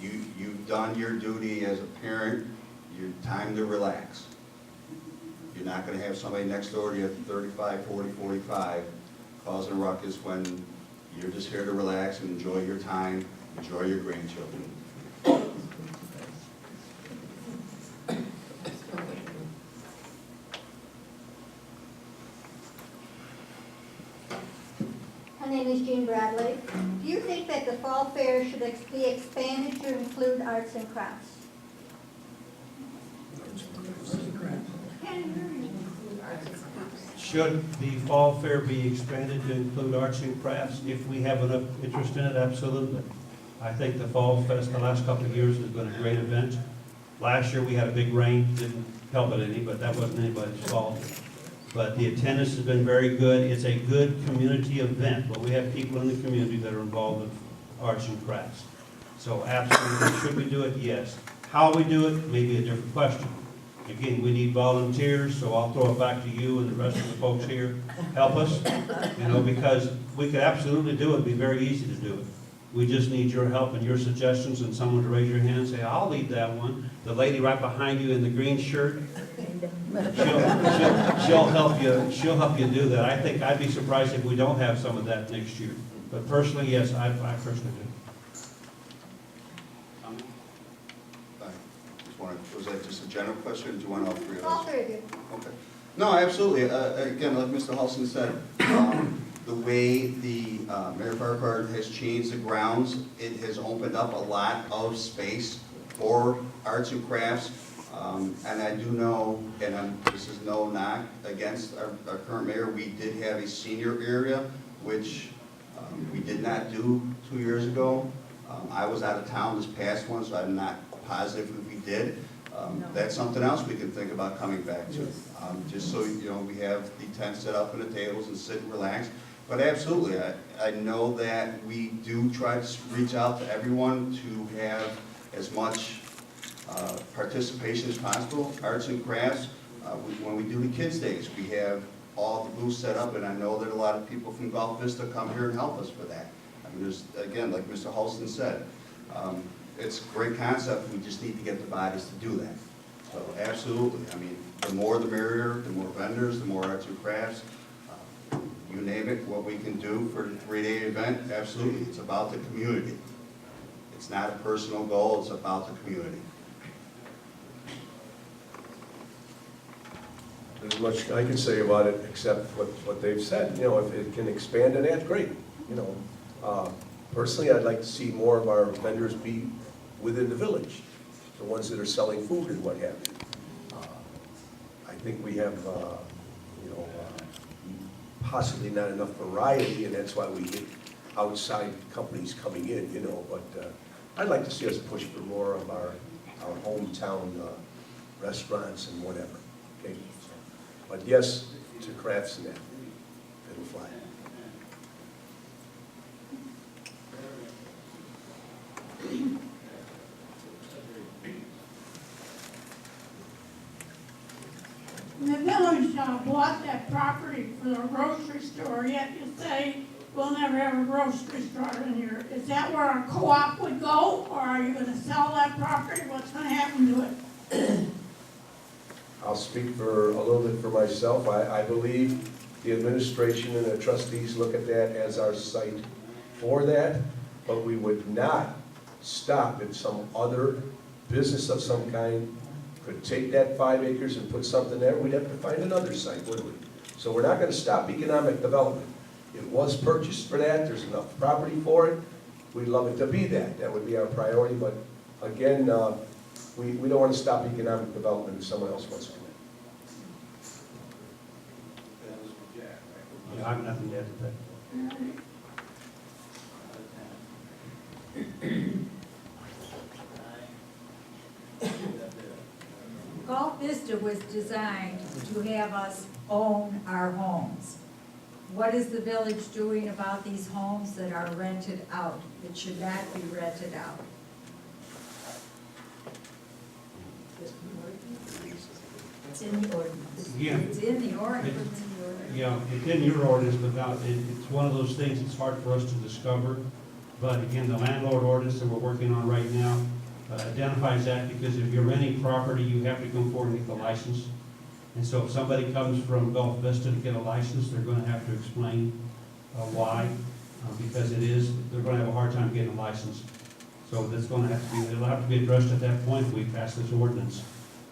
you've done your duty as a parent, your time to relax. You're not going to have somebody next door to you at 35, 40, 45 causing a ruckus when you're just here to relax and enjoy your time, enjoy your grandchildren. My name is Jean Bradley. Do you think that the fall fair should be expanded to include arts and crafts? Should the fall fair be expanded to include arts and crafts? If we have enough interest in it, absolutely. I think the Fall Fest the last couple of years has been a great event. Last year we had a big rain, didn't help it any, but that wasn't anybody's fault. But the attendance has been very good. It's a good community event, but we have people in the community that are involved in arts and crafts. So absolutely, should we do it? Yes. How we do it may be a different question. Again, we need volunteers, so I'll throw it back to you and the rest of the folks here. Help us, because we could absolutely do it. It'd be very easy to do it. We just need your help and your suggestions and someone to raise your hand and say, I'll lead that one. The lady right behind you in the green shirt, she'll help you do that. I think I'd be surprised if we don't have some of that next year. But personally, yes, I personally do. Was that just a general question, or do you want all three of All us? three of you. Okay. No, absolutely. Again, like Mr. Halston said, the way the Mayor Farquhar has changed the grounds, it has opened up a lot of space for arts and crafts. And I do know, and this is no knock against our current mayor, we did have a senior area, which We did not do 2 years ago. I was out of town this past one, so I'm not positive if we did. That's something else we can think about coming back to. Just so, you know, we have the tent set up and the tables and sit and relax. But absolutely, I know that we do try to reach out to everyone to have as much participation as possible, arts and crafts. When we do the kids' days, we have all the booths set up, and I know that a lot of people from Golf Vista come here and help us for that. I mean, there's, again, like Mr. Halston said, it's a great concept, we just need to get the bodies to do that. So absolutely, I mean, the more the merrier, the more vendors, the more arts and crafts, you name it, what we can do for the 3-day event, absolutely. It's about the community. It's not a personal goal, it's about the community. There's much I can say about it except what they've said. You know, if it can expand, and that's great. You know, personally, I'd like to see more of our vendors be within the village, the ones that are selling food and what have you. I think we have, you know, possibly not enough variety, and that's why we get outside companies coming in. You know, but I'd like to see us push for more of our hometown restaurants and whatever. Okay. But yes, to crafts and that, it'll fly. The village bought that property for the grocery store, yet you say we'll never have a grocery store in here. Is that where our co-op would go, or are you gonna sell that property? What's gonna happen to it? I'll speak for a little bit for myself. I believe the administration and the trustees look at that as our site for that, but we would not stop if some other business of some kind could take that 5 acres and put something there. We'd have to find another site, wouldn't we? So we're not going to stop economic development. It was purchased for that. There's enough property for it. We'd love it to be that. That would be our priority, but again, we don't want to stop economic development if someone else wants to come in. Yeah, I have nothing to add to that. Golf Vista was designed to have us own our homes. What is the village doing about these homes that are rented out, that should not be rented out? It's in the ordinance. Yeah. It's in the ordinance. Yeah, it's in your ordinance, but it's one of those things that's hard for us to discover. But again, the landlord ordinance that we're working on right now identifies that, because if you're renting property, you have to go forward and get the license. And so if somebody comes from Golf Vista to get a license, they're going to have to explain why, because they're going to have a hard time getting a license. So that's going to have to be, it'll have to be addressed at that point when we pass this ordinance.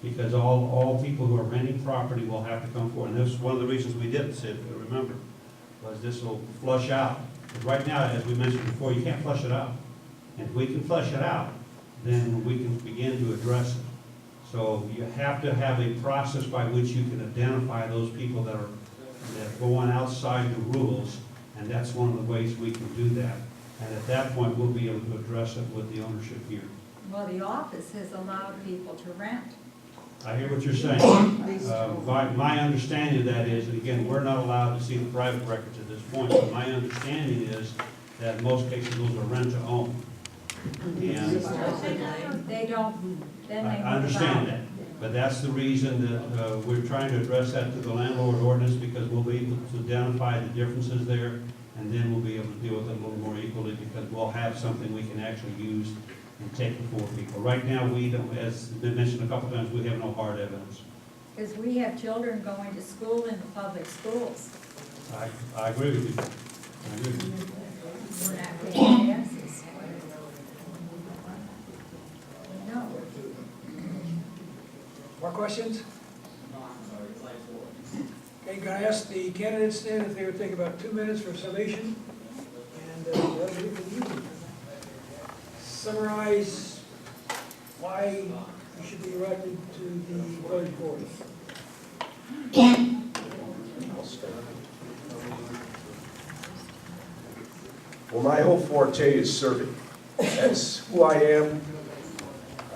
Because all people who are renting property will have to come forward. And this is one of the reasons we did it, Sid, remember, was this will flush out. But right now, as we mentioned before, you can't flush it out. And if we can flush it out, then we can begin to address it. So you have to have a process by which you can identify those people that are going outside the rules, and that's one of the ways we can do that. And at that point, we'll be able to address it with the ownership here. Well, the office has allowed people to rent. I hear what you're saying. My understanding of that is, and again, we're not allowed to see the private records at this point, but my understanding is that in most cases those are rent to own. And They don't, then they. I understand that, but that's the reason that we're trying to address that to the landlord ordinance, because we'll be able to identify the differences there, and then we'll be able to deal with it a little more equally, because we'll have something we can actually use and take it for people. Right now, we don't, as been mentioned a couple times, we have no hard evidence. Because we have children going to school in the public schools. I agree with you. I agree with you. We're not paying taxes. No. More questions? Okay, can I ask the candidates then if they would take about 2 minutes for summation? And that'll be it for the evening. Summarize why you should be elected to the village board. I'll start. Well, my whole forte is serving. That's who I am.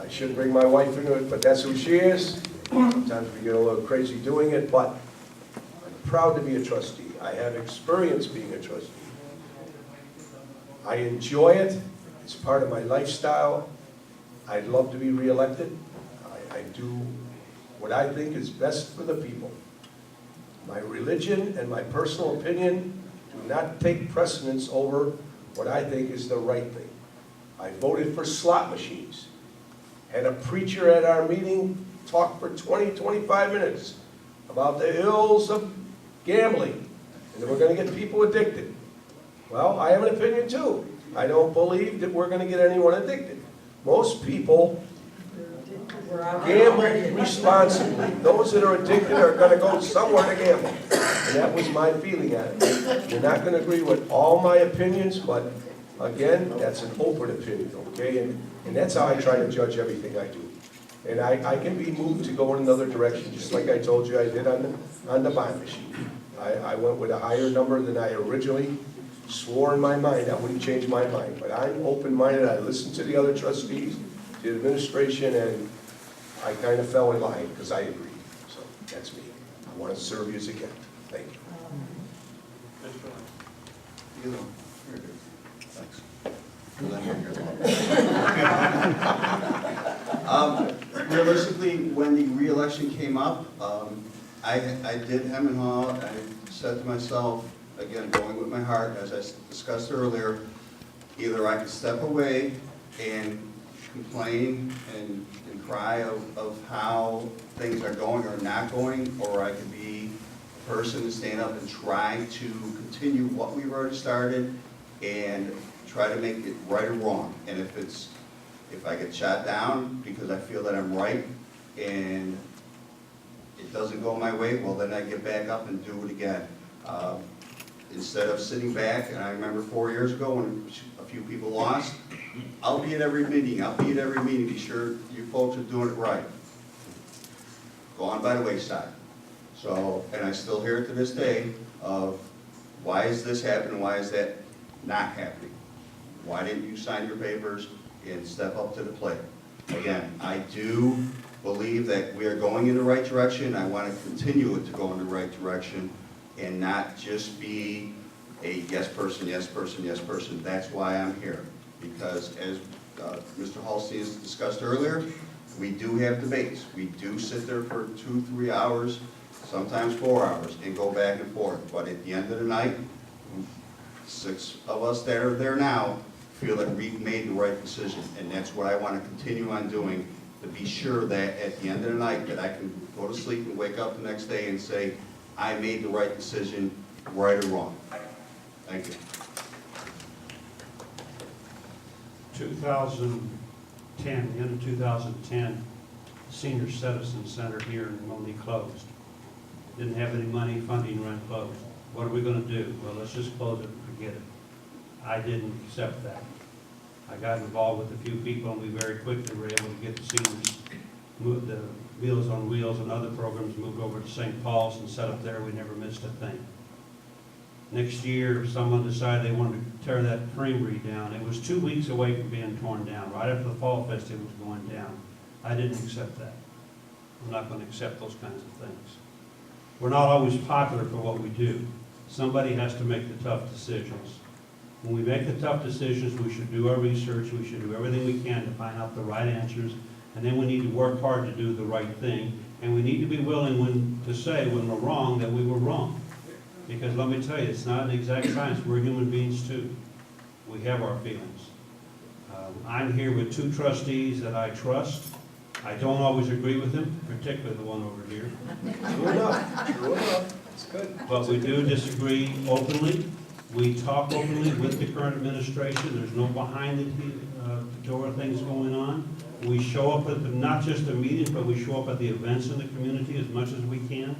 I shouldn't bring my wife into it, but that's who she is. Sometimes we get a little crazy doing it, but I'm proud to be a trustee. I have experience being a trustee. I enjoy it. It's part of my lifestyle. I'd love to be reelected. I do what I think is best for the people. My religion and my personal opinion do not take precedence over what I think is the right thing. I voted for slot machines. Had a preacher at our meeting talk for 20, 25 minutes about the ills of gambling, and that we're going to get people addicted. Well, I have an opinion too. I don't believe that we're going to get anyone addicted. Most people gamble responsibly. Those that are addicted are going to go somewhere to gamble. And that was my feeling at it. You're not going to agree with all my opinions, but again, that's an open opinion, okay? And that's how I try to judge everything I do. And I can be moved to go in another direction, just like I told you I did on the bond machine. I went with a higher number than I originally swore in my mind. I wouldn't change my mind, but I'm open-minded. I listened to the other trustees, the administration, and I kind of fell in line because I agreed. So that's me. I want to serve you again. Thank you. Realistically, when the re-election came up, I did hem and haw. I said to myself, again, going with my heart, as I discussed earlier, either I could step away and complain and cry of how things are going or not going, or I could be a person to stand up and try to continue what we've already started and try to make it right or wrong. And if I get shot down because I feel that I'm right and it doesn't go my way, well, then I get back up and do it again. Instead of sitting back, and I remember 4 years ago when a few people lost, I'll be at every meeting. I'll be at every meeting. Be sure you folks are doing it right. Gone by the wayside. So, and I still hear it to this day of why is this happening? Why is that not happening? Why didn't you sign your papers and step up to the plate? Again, I do believe that we are going in the right direction. I want to continue it to go in the right direction and not just be a yes person, yes person, yes person. That's why I'm here. Because as Mr. Halstein has discussed earlier, we do have debates. We do sit there for 2-3 hours, sometimes 4 hours, and go back and forth. But at the end of the night, 6 of us that are there now feel that we've made the right decision. And that's what I want to continue on doing, to be sure that at the end of the night that I can go to sleep and wake up the next day and say, I made the right decision, right or wrong. Thank you. 2010, the end of 2010, Senior Citizen Center here in Monee closed. Didn't have any money, funding run closed. What are we going to do? Well, let's just close it and forget it. I didn't accept that. I got involved with a few people, and we very quickly were able to get the seniors moved, the Meals on Wheels and other programs moved over to St. Paul's and set up there. We never missed a thing. Next year, someone decided they wanted to tear that creamery down. It was 2 weeks away from being torn down. Right after the Fall Fest, it was going down. I didn't accept that. I'm not going to accept those kinds of things. We're not always popular for what we do. Somebody has to make the tough decisions. When we make the tough decisions, we should do our research. We should do everything we can to find out the right answers. And then we need to work hard to do the right thing. And we need to be willing to say when we're wrong that we were wrong. Because let me tell you, it's not an exact science. We're human beings too. We have our feelings. I'm here with 2 trustees that I trust. I don't always agree with them, particularly the one over here. True enough. True enough. That's good. But we do disagree openly. We talk openly with the current administration. There's no behind the door things going on. We show up at not just the meetings, but we show up at the events in the community as much as we can.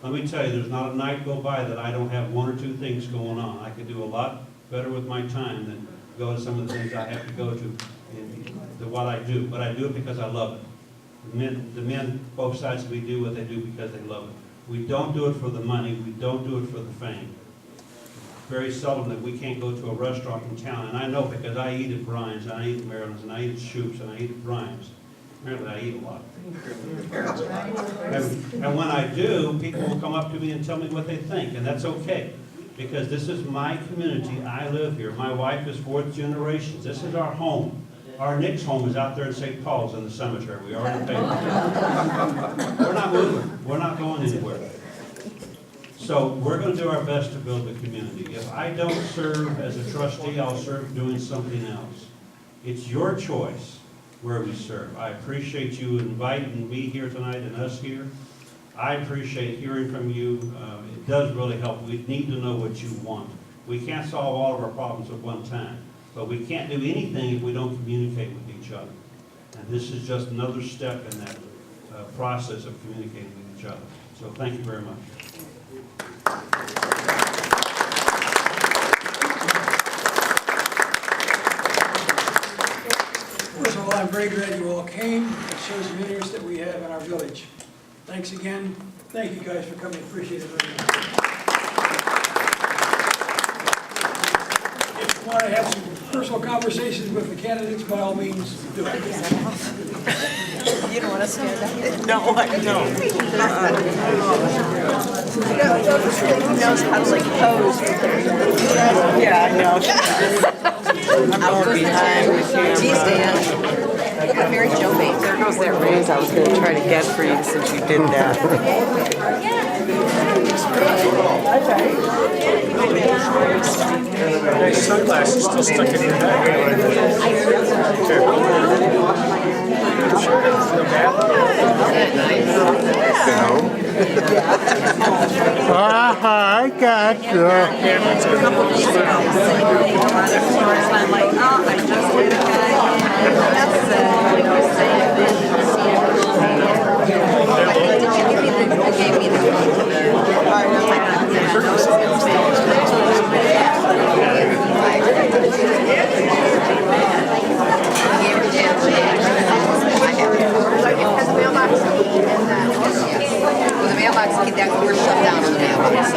Let me tell you, there's not a night go by that I don't have 1 or 2 things going on. I could do a lot better with my time than go to some of the things I have to go to in what I do. But I do it because I love it. The men, both sides of me do what they do because they love it. We don't do it for the money. We don't do it for the fame. very seldom that we can't go to a restaurant in town, and I know because I eat at Brian's, and I eat at Maryland's, and I eat at Shoop's, and I eat at Brian's. Apparently, I eat a lot. And when I do, people will come up to me and tell me what they think, and that's okay. Because this is my community, I live here. My wife is 4th generation. This is our home. Our Nick's home is out there in St. Paul's in the cemetery. We already paid for it. We're not moving. We're not going anywhere. So we're going to do our best to build the community. If I don't serve as a trustee, I'll serve doing something else. It's your choice where we serve. I appreciate you inviting me here tonight and us here. I appreciate hearing from you. It does really help. We need to know what you want. We can't solve all of our problems at one time, but we can't do anything if we don't communicate with each other. And this is just another step in that process of communicating with each other. So thank you very much. First of all, I'm very glad you all came. It shows the interest that we have in our village. Thanks again. Thank you guys for coming. Appreciate it very much. If you want to have some personal conversations with the candidates, by all means, do it. You don't want to stand up? No, I don't. He knows how to like pose. Yeah, I know. I'm going behind the camera. Geez, Dan. You're very jumpy. There goes that raise I was going to try to get for you since you did that. Nice sunglasses still stuck in your head. I got you. I'm like, oh, I just did a guy. Gave me the mailbox kid, that we're shut down on the mailbox.